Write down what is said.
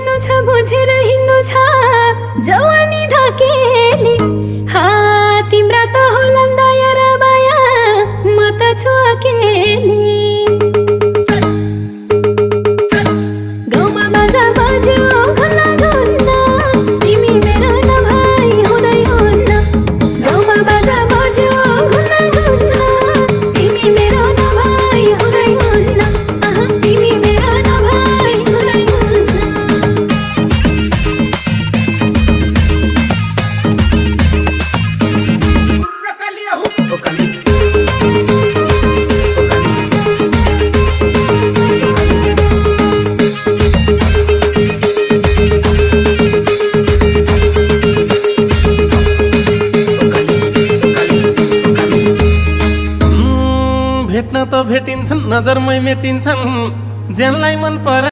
हिँड्नु छ बुझेर हिँड्नु छ जवानी धकेली तिम्रा त होलान् दया र माया म त छु अकेली गाउँमा बाजा बज्यो घुल्ला घुल्ला तिमी मेरो नभई हुँदै हुन्न गाउँमा बाजा बज्यो घुल्ला घुल्ला तिमी मेरो नभई हुँदै हुन्न तिमी मेरो नभई हुँदै हुन्न भेट्न त भेटिन्छन् नजरमै मेटिन्छन् ज्यानलाई मन परा